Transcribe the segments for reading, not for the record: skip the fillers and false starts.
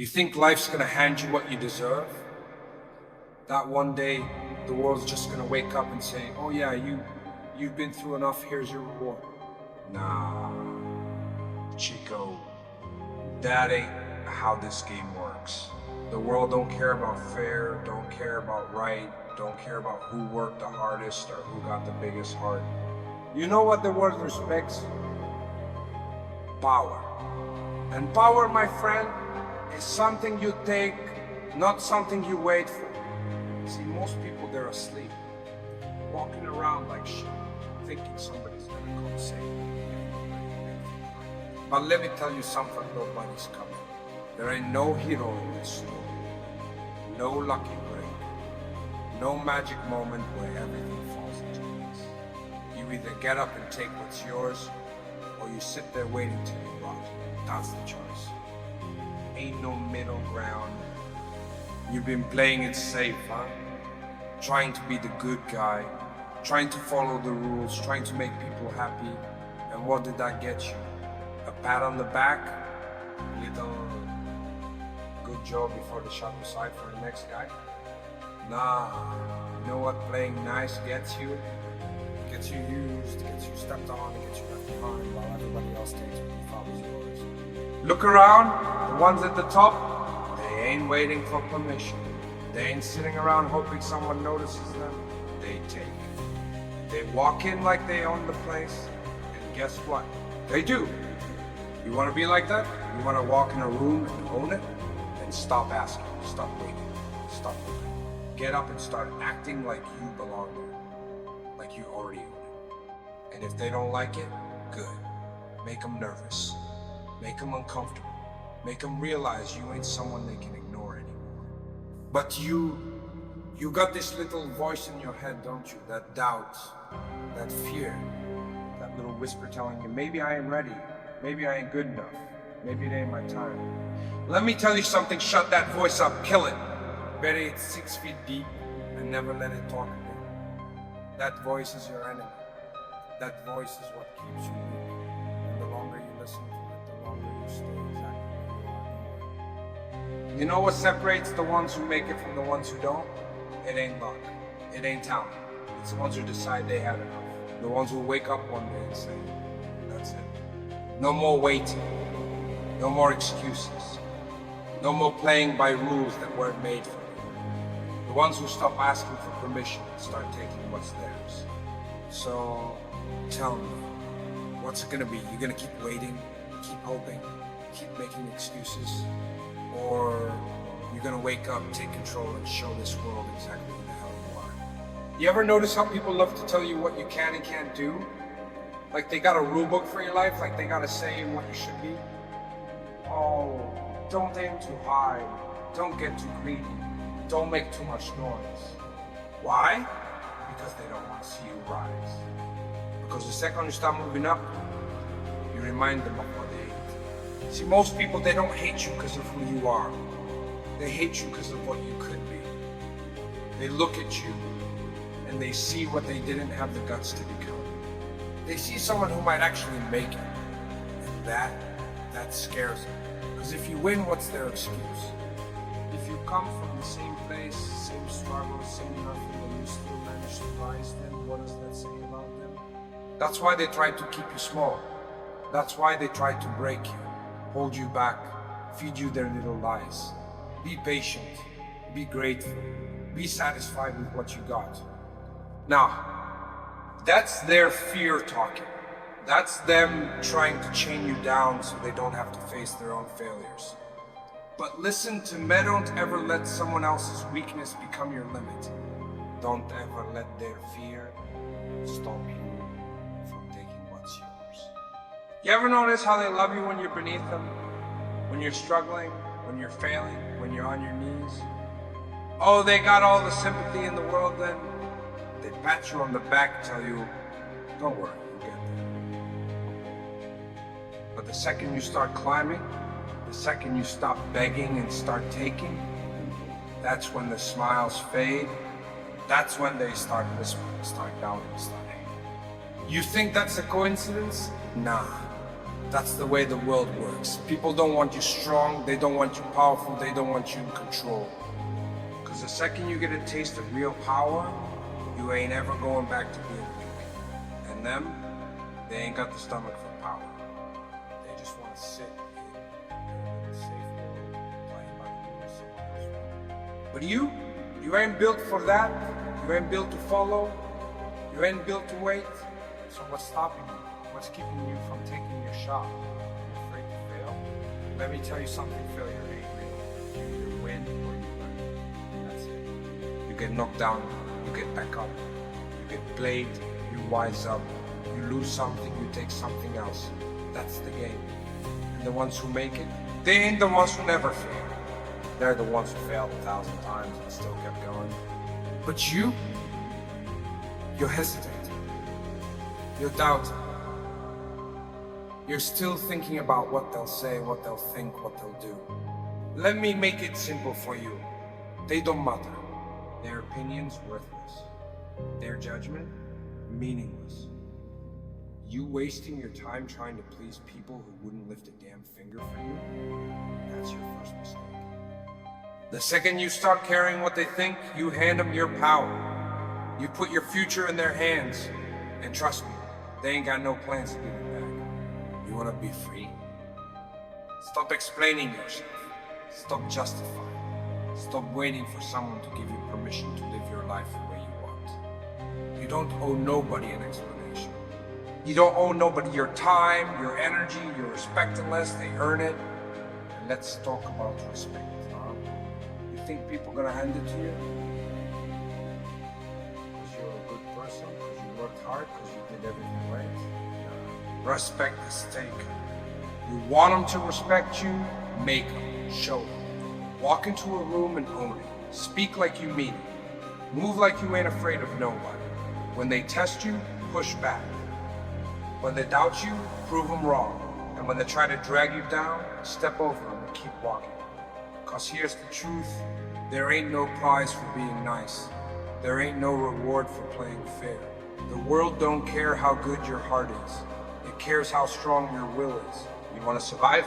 You think life's gonna hand you what you deserve? That one day, the world's just gonna wake up and say, oh yeah, you've been through enough, here's your reward. Nah, Chico, that ain't how this game works. The world don't care about fair, don't care about right, don't care about who worked the hardest or who got the biggest heart. You know what the world respects? Power. And power, my friend, is something you take, not something you wait for. See, most people, they're asleep, walking around like shit, thinking somebody's gonna come save them. But let me tell you something, nobody's coming. There ain't no hero in this story, no lucky break, no magic moment where everything falls into place. You either get up and take what's yours, or you sit there waiting till you rot. That's the choice. Ain't no middle ground. You've been playing it safe, huh? Trying to be the good guy, trying to follow the rules, trying to make people happy. And what did that get you? A pat on the back? Little good job before the shot aside for the next guy? Nah, you know what playing nice gets you? It gets you used, it gets you stepped on, it gets you left behind while everybody else takes what you thought was yours. Look around, the ones at the top, they ain't waiting for permission. They ain't sitting around hoping someone notices them. They take. They walk in like they own the place, and guess what? They do. You want to be like that? You want to walk in a room and own it? Then stop asking, stop waiting, stop looking. Get up and start acting like you belong there, like you already own it. And if they don't like it, good. Make them nervous. Make them uncomfortable. Make them realize you ain't someone they can ignore anymore. But you got this little voice in your head, don't you? That doubt, that fear, that little whisper telling you, maybe I ain't ready, maybe I ain't good enough, maybe it ain't my time. Let me tell you something, shut that voice up, kill it. Bury it 6 feet deep and never let it talk again. That voice is your enemy. That voice is what keeps you weak. And the longer you listen to it, the longer you stay exactly where you are. You know what separates the ones who make it from the ones who don't? It ain't luck. It ain't talent. It's the ones who decide they had enough. The ones who wake up one day and say, that's it. No more waiting. No more excuses. No more playing by rules that weren't made for you. The ones who stop asking for permission and start taking what's theirs. So, tell me, what's it gonna be? You gonna keep waiting, keep hoping, keep making excuses? Or you're gonna wake up, take control, and show this world exactly who the hell you are? You ever notice how people love to tell you what you can and can't do? Like they got a rule book for your life, like they got a say in what you should be? Oh, don't aim too high, don't get too greedy, don't make too much noise. Why? Because they don't want to see you rise. Because the second you start moving up, you remind them of what they hate. See, most people, they don't hate you because of who you are. They hate you because of what you could be. They look at you and they see what they didn't have the guts to become. They see someone who might actually make it. And that scares them. Because if you win, what's their excuse? If you come from the same place, same struggle, same nothing, and you still manage to rise, then what does that say about them? That's why they try to keep you small. That's why they try to break you, hold you back, feed you their little lies. Be patient, be grateful, be satisfied with what you got. Now, that's their fear talking. That's them trying to chain you down so they don't have to face their own failures. But listen to me, don't ever let someone else's weakness become your limit. Don't ever let their fear stop you from taking what's yours. You ever notice how they love you when you're beneath them? When you're struggling, when you're failing, when you're on your knees? Oh, they got all the sympathy in the world then? They pat you on the back, tell you, don't worry, you'll get there. But the second you start climbing, the second you stop begging and start taking, that's when the smiles fade. That's when they start whispering, start doubting, start hating. You think that's a coincidence? Nah. That's the way the world works. People don't want you strong, they don't want you powerful, they don't want you in control. Because the second you get a taste of real power, you ain't ever going back to being weak. And them, they ain't got the stomach for power. They just want to sit in a safe world, playing by the rules someone else wants. But you ain't built for that. You ain't built to follow. You ain't built to wait. So what's stopping you? What's keeping you from taking your shot? You're afraid to fail? Let me tell you something, failure ain't real. You either win or you learn. That's it. You get knocked down, you get back up. You get played, you wise up. You lose something, you take something else. That's the game. And the ones who make it, they ain't the ones who never fail. They're the ones who failed 1,000 times and still kept going. But you're hesitating. You're doubting. You're still thinking about what they'll say, what they'll think, what they'll do. Let me make it simple for you. They don't matter. Their opinion's worthless. Their judgment, meaningless. You wasting your time trying to please people who wouldn't lift a damn finger for you, that's your first mistake. The second you start caring what they think, you hand them your power. You put your future in their hands. And trust me, they ain't got no plans to give it back. You wanna be free? Stop explaining yourself. Stop justifying. Stop waiting for someone to give you permission to live your life the way you want. You don't owe nobody an explanation. You don't owe nobody your time, your energy, your respect unless they earn it. And let's talk about respect, huh? You think people are gonna hand it to you? Because you're a good person, because you worked hard, because you did everything right? Respect is taken. You want them to respect you, make them, show them. Walk into a room and own it. Speak like you mean it. Move like you ain't afraid of nobody. When they test you, push back. When they doubt you, prove them wrong. And when they try to drag you down, step over them and keep walking. Cause here's the truth, there ain't no prize for being nice. There ain't no reward for playing fair. The world don't care how good your heart is. It cares how strong your will is. You want to survive?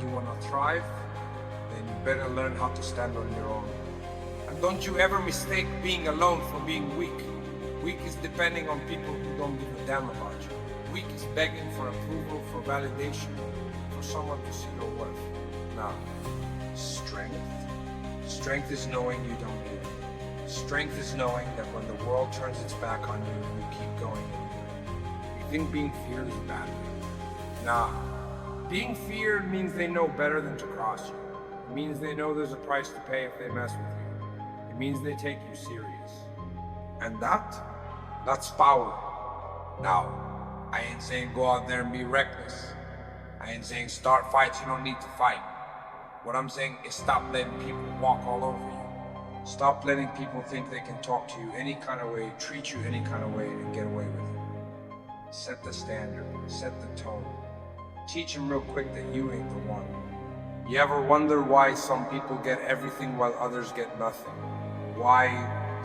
You want to thrive? Then you better learn how to stand on your own. And don't you ever mistake being alone for being weak. Weak is depending on people who don't give a damn about you. Weak is begging for approval, for validation, for someone to see your worth. Now, strength. Strength is knowing you don't need it. Strength is knowing that when the world turns its back on you, you keep going. You think being feared is bad? Nah. Being feared means they know better than to cross you. It means they know there's a price to pay if they mess with you. It means they take you serious. And that's power. Now, I ain't saying go out there and be reckless. I ain't saying start fights you don't need to fight. What I'm saying is stop letting people walk all over you. Stop letting people think they can talk to you any kind of way, treat you any kind of way, and get away with it. Set the standard, set the tone. Teach them real quick that you ain't the one. You ever wonder why some people get everything while others get nothing? Why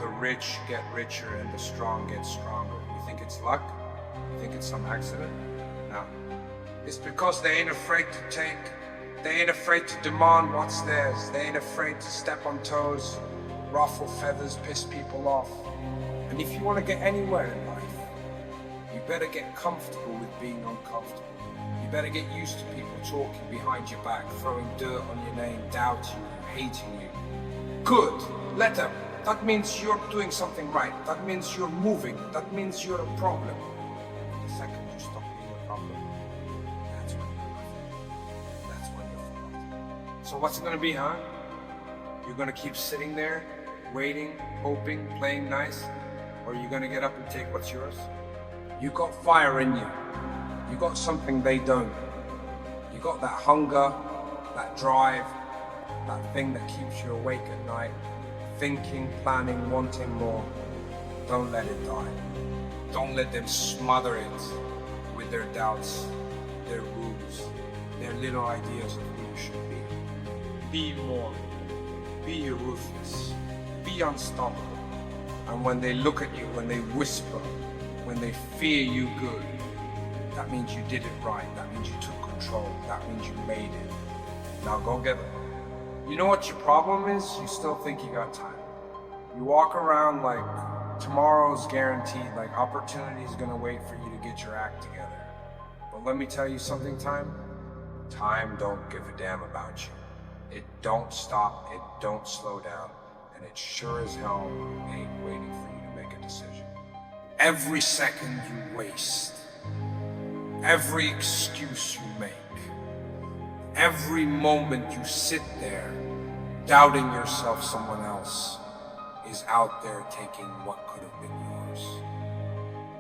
the rich get richer and the strong get stronger? You think it's luck? You think it's some accident? No. It's because they ain't afraid to take. They ain't afraid to demand what's theirs. They ain't afraid to step on toes, ruffle feathers, piss people off. And if you want to get anywhere in life, you better get comfortable with being uncomfortable. You better get used to people talking behind your back, throwing dirt on your name, doubting you, hating you. Good, let them. That means you're doing something right. That means you're moving. That means you're a problem. The second you stop being a problem, that's when you're nothing. That's when you're forgotten. So what's it gonna be, huh? You're gonna keep sitting there, waiting, hoping, playing nice? Or are you gonna get up and take what's yours? You got fire in you. You got something they don't. You got that hunger, that drive, that thing that keeps you awake at night, thinking, planning, wanting more. Don't let it die. Don't let them smother it with their doubts, their rules, their little ideas of who you should be. Be more. Be ruthless. Be unstoppable. And when they look at you, when they whisper, when they fear you good, that means you did it right. That means you that means you made it. Now go get it. You know what your problem is? You still think you got time. You walk around like tomorrow's guaranteed, like opportunity is gonna wait for you to get your act together. But let me tell you something, time. Time don't give a damn about you. It don't stop, it don't slow down, and it sure as hell ain't waiting for you to make a decision. Every second you waste, every excuse you make, every moment you sit there doubting yourself someone else is out there taking what could have been yours.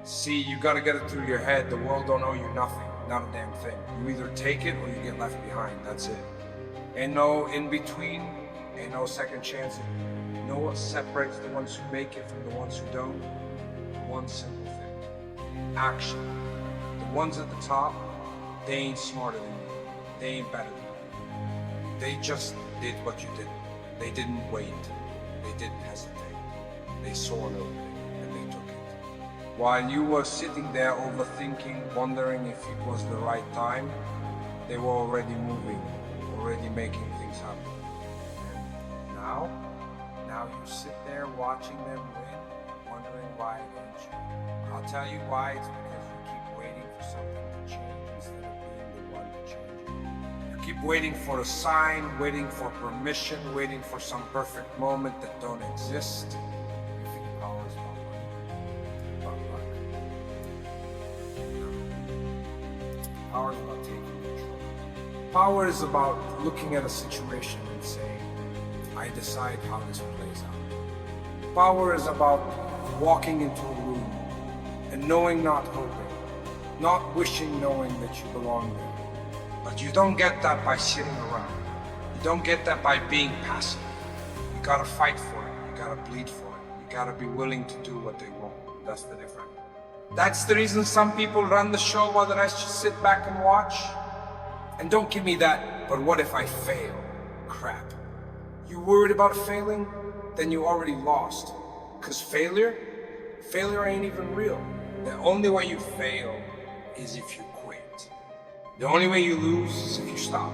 See, you gotta get it through your head. The world don't owe you nothing, not a damn thing. You either take it or you get left behind, that's it. Ain't no in between, ain't no second chances. You know what separates the ones who make it from the ones who don't? One simple thing: action. The ones at the top, they ain't smarter than you. They ain't better than you. They just did what you didn't. They didn't wait. They didn't hesitate. They saw an opening and they took it. While you were sitting there overthinking, wondering if it was the right time, they were already moving, already making things happen. And now you sit there watching them win, wondering why it ain't you. I'll tell you why. It's because you keep waiting for something to change instead of being the one to change it. You keep waiting for a sign, waiting for permission, waiting for some perfect moment that don't exist. You think power is about money, about luck. No. Power is about taking control. Power is about looking at a situation and saying, I decide how this plays out. Power is about walking into a room and knowing, not hoping, not wishing, knowing that you belong there. But you don't get that by sitting around. You don't get that by being passive. You gotta fight for it. You gotta bleed for it. You gotta be willing to do what they want. That's the difference. That's the reason some people run the show while the rest just sit back and watch. And don't give me that, but what if I fail? Crap. You worried about failing? Then you already lost. Because failure ain't even real. The only way you fail is if you quit. The only way you lose is if you stop.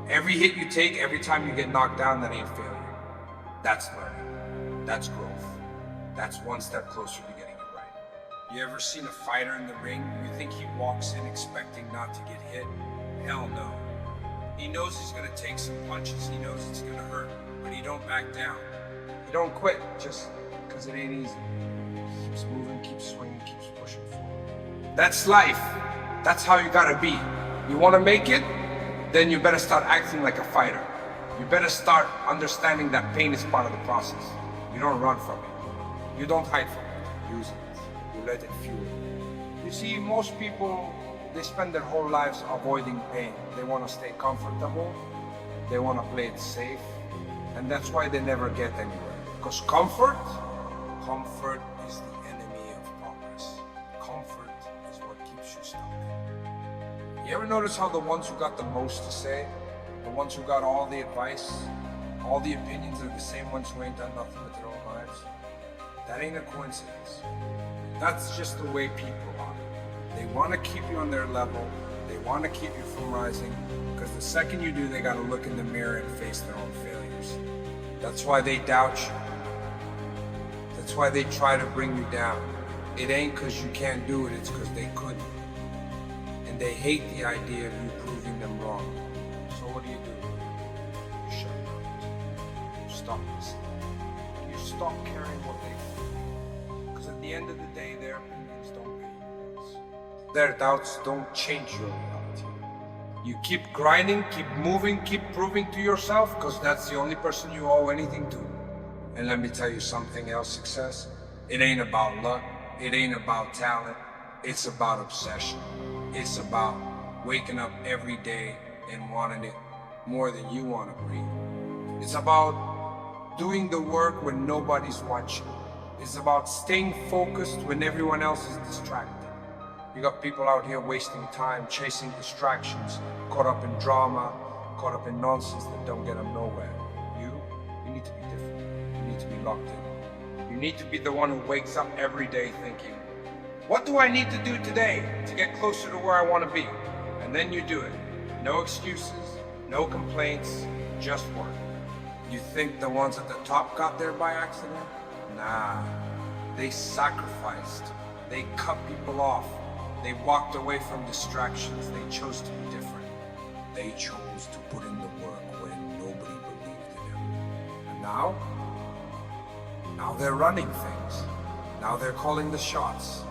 Every hit you take, every time you get knocked down, that ain't failure. That's learning. That's growth. That's one step closer to getting it right. You ever seen a fighter in the ring? You think he walks in expecting not to get hit? Hell no. He knows he's gonna take some punches, he knows it's gonna hurt, but he don't back down. He don't quit just because it ain't easy. He keeps moving, keeps swinging, keeps pushing forward. That's life. That's how you gotta be. You wanna make it? Then you better start acting like a fighter. You better start understanding that pain is part of the process. You don't run from it. You don't hide from it. Use it. You let it fuel you. You see, most people, they spend their whole lives avoiding pain. They want to stay comfortable. They want to play it safe. And that's why they never get anywhere. Because comfort is the enemy of progress. Comfort is what keeps you stuck. You ever notice how the ones who got the most to say, the ones who got all the advice, all the opinions are the same ones who ain't done nothing with their own lives? That ain't a coincidence. That's just the way people are. They want to keep you on their level. They want to keep you from rising, because the second you do, they got to look in the mirror and face their own failures. That's why they doubt you. That's why they try to bring you down. It ain't because you can't do it, it's because they couldn't. And they hate the idea of you proving them wrong. So what do? You shut up. You stop listening. You stop caring what they think. Because at the end of the day, their opinions don't pay your bills. Their doubts don't change your reality. You keep grinding, keep moving, keep proving to yourself, because that's the only person you owe anything to. And let me tell you something else, success. It ain't about luck. It ain't about talent. It's about obsession. It's about waking up every day and wanting it more than you want to breathe. It's about doing the work when nobody's watching. It's about staying focused when everyone else is distracted. You got people out here wasting time, chasing distractions, caught up in drama, caught up in nonsense that don't get them nowhere. You need to be different. You need to be locked in. You need to be the one who wakes up every day thinking, what do I need to do today to get closer to where I want to be? And then you do it. No excuses, no complaints, just work. You think the ones at the top got there by accident? Nah, they sacrificed. They cut people off. They walked away from distractions. They chose to be different. They chose to put in the work when nobody believed in them. And now they're running things. Now they're calling the shots.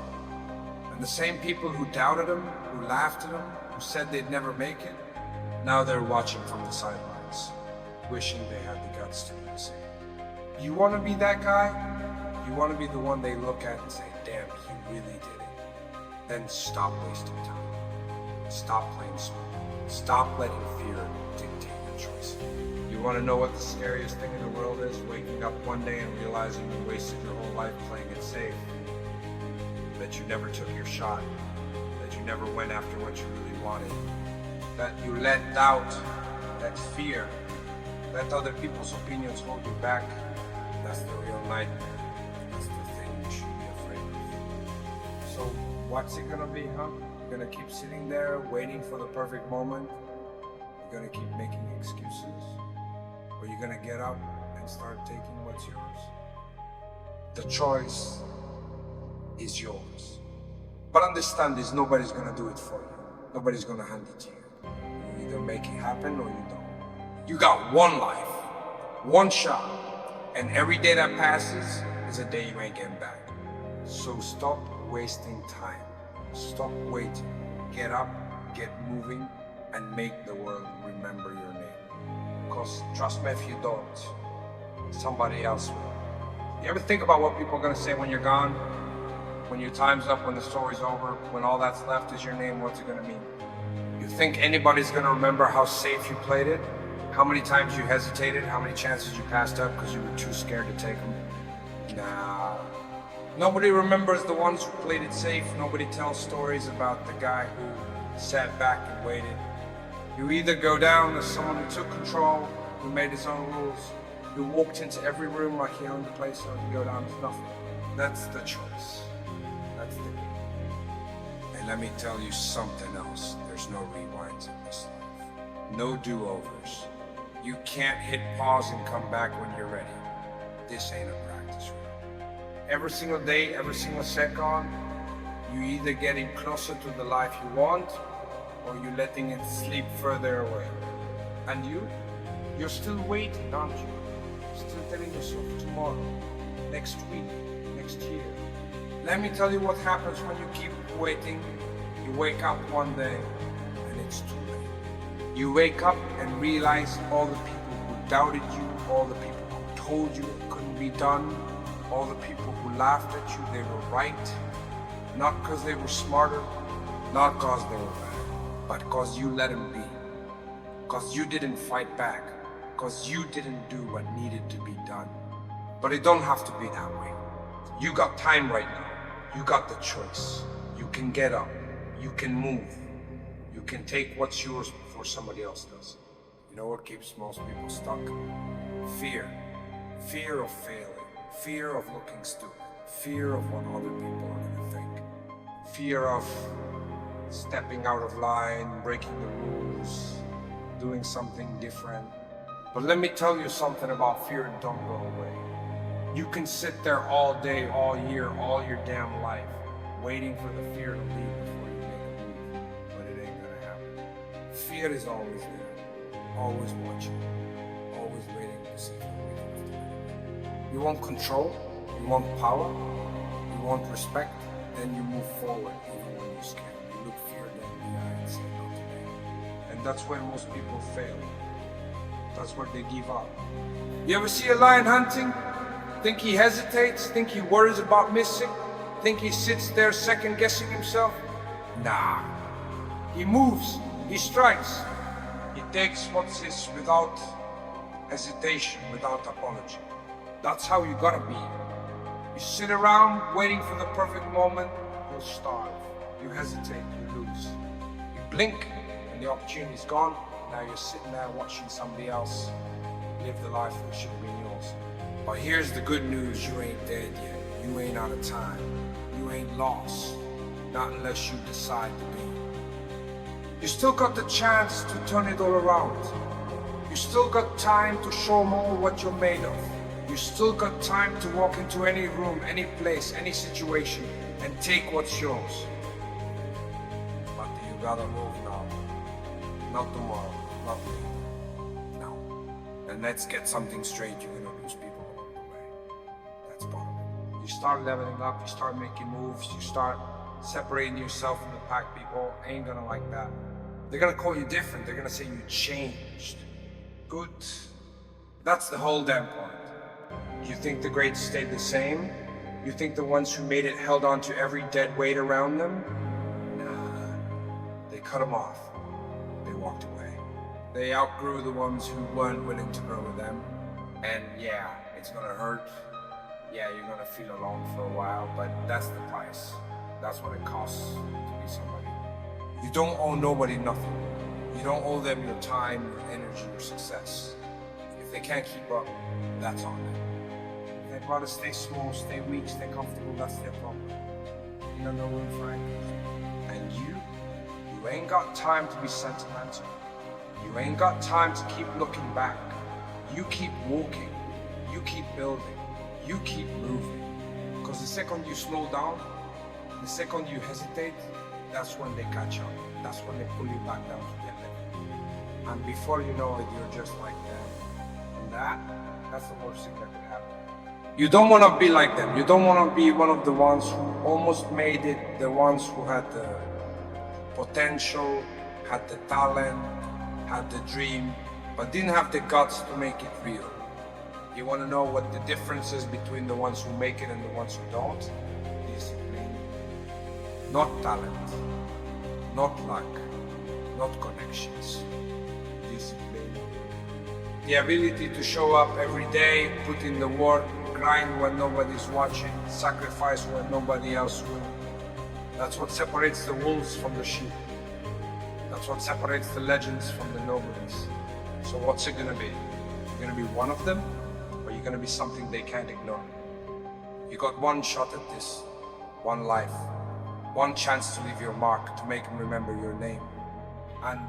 And the same people who doubted them, who laughed at them, who said they'd never make it, now they're watching from the sidelines, wishing they had the guts to do the same. You want to be that guy? You want to be the one they look at and say, damn, he really did it. Then stop wasting time. Stop playing small. Stop letting fear dictate your choice. You want to know what the scariest thing in the world is? Waking up one day and realizing you wasted your whole life playing it safe. That you never took your shot. That you never went after what you really wanted. That you let doubt, that fear, let other people's opinions hold you back. That's the real nightmare. That's the thing you should be afraid of. So what's it gonna be, huh? You're gonna keep sitting there waiting for the perfect moment? You're gonna keep making excuses? Or you're gonna get up and start taking what's yours? The choice is yours. But understand this, nobody's gonna do it for you. Nobody's gonna hand it to you. You either make it happen or you don't. You got one life, one shot, and every day that passes is a day you ain't getting back. So stop wasting time. Stop waiting. Get up, get moving, and make the world remember your name. Because trust me, if you don't, somebody else will. You ever think about what people are gonna say when you're gone? When your time's up, when the story's over, when all that's left is your name, what's it gonna mean? You think anybody's gonna remember how safe you played it? How many times you hesitated? How many chances you passed up because you were too scared to take them? Nah. Nobody remembers the ones who played it safe. Nobody tells stories about the guy who sat back and waited. You either go down as someone who took control, who made his own rules, who walked into every room like he owned the place, or you go down as nothing. That's the choice. That's the game. And let me tell you something else. There's no rewinds in this life. No do-overs. You can't hit pause and come back when you're ready. This ain't a practice room. Every single day, every single second, you either getting closer to the life you want, or you're letting it slip further away. And you're still waiting, aren't you? Still telling yourself tomorrow, next week, next year. Let me tell you what happens when you keep waiting. You wake up one day and it's too late. You wake up and realize all the people who doubted you, all the people who told you it couldn't be done, all the people who laughed at you, they were right. Not because they were smarter, not because they were better, but because you let them be. Because you didn't fight back. Because you didn't do what needed to be done. But it don't have to be that way. You got time right now. You got the choice. You can get up. You can move. You can take what's yours before somebody else does. You know what keeps most people stuck? Fear. Fear of failing. Fear of looking stupid. Fear of what other people are going to think. Fear of stepping out of line, breaking the rules, doing something different. But let me tell you something about fear. Don't go away. You can sit there all day, all year, all your damn life, waiting for the fear to leave before you make a move. But it ain't gonna happen. Fear is always there, always watching, always waiting to see if you want control, you want power, you want respect, then you move forward even when you're scared. You look fear in the eye and say no today. And that's where most people fail. That's where they give up. You ever see a lion hunting? Think he hesitates? Think he worries about missing? Think he sits there second guessing himself? Nah. He moves, he strikes. He takes what's his without hesitation, without apology. That's how you gotta be. You sit around waiting for the perfect moment, you'll starve. You hesitate, you lose. You blink and the opportunity's gone. Now you're sitting there watching somebody else live the life that should have been yours. But here's the good news, you ain't dead yet. You ain't out of time. You ain't lost. Not unless you decide to be. You still got the chance to turn it all around. You still got time to show more what you're made of. You still got time to walk into any room, any place, any situation and take what's yours. But you gotta move now. Not tomorrow, not later. Now. And let's get something straight, you're gonna lose people along the way. That's part of it. You start leveling up, you start making moves, you start separating yourself from the pack. People ain't gonna like that. They're gonna call you different, they're gonna say you changed. Good. That's the whole damn point. You think the greats stayed the same? You think the ones who made it held on to every dead weight around them? Nah. They cut them off. They walked away. They outgrew the ones who weren't willing to grow with them. And yeah, it's gonna hurt. Yeah, you're gonna feel alone for a while, but that's the price. That's what it costs to be somebody. You don't owe nobody nothing. You don't owe them your time, your energy, your success. If they can't keep up, that's on them. They'd rather stay small, stay weak, stay comfortable, that's their problem. You got no room for anything. And you ain't got time to be sentimental. You ain't got time to keep looking back. You keep walking, you keep building, you keep moving. Because the second you slow down, the second you hesitate, that's when they catch up. That's when they pull you back down to their level. And before you know it, you're just like them. And that's the worst thing that could happen. You don't want to be like them. You don't want to be one of the ones who almost made it, the ones who had the potential, had the talent, had the dream, but didn't have the guts to make it real. You want to know what the difference is between the ones who make it and the ones who don't? Discipline. Not talent, not luck, not connections. Discipline. The ability to show up every day, put in the work, grind when nobody's watching, sacrifice when nobody else will. That's what separates the wolves from the sheep. That's what separates the legends from the nobodies. So what's it gonna be? You're gonna be one of them, or you're gonna be something they can't ignore? You got one shot at this, one life, one chance to leave your mark, to make them remember your name. And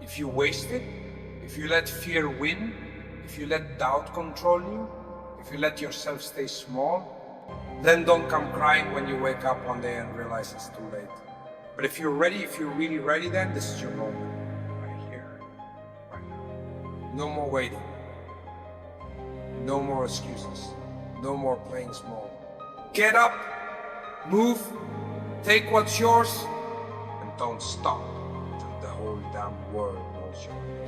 if you waste it, if you let fear win, if you let doubt control you, if you let yourself stay small, then don't come crying when you wake up one day and realize it's too late. But if you're ready, if you're really ready, then this is your moment. Right here, right now. No more waiting. No more excuses. No more playing small. Get up, move, take what's yours, and don't stop till the whole damn world knows your name.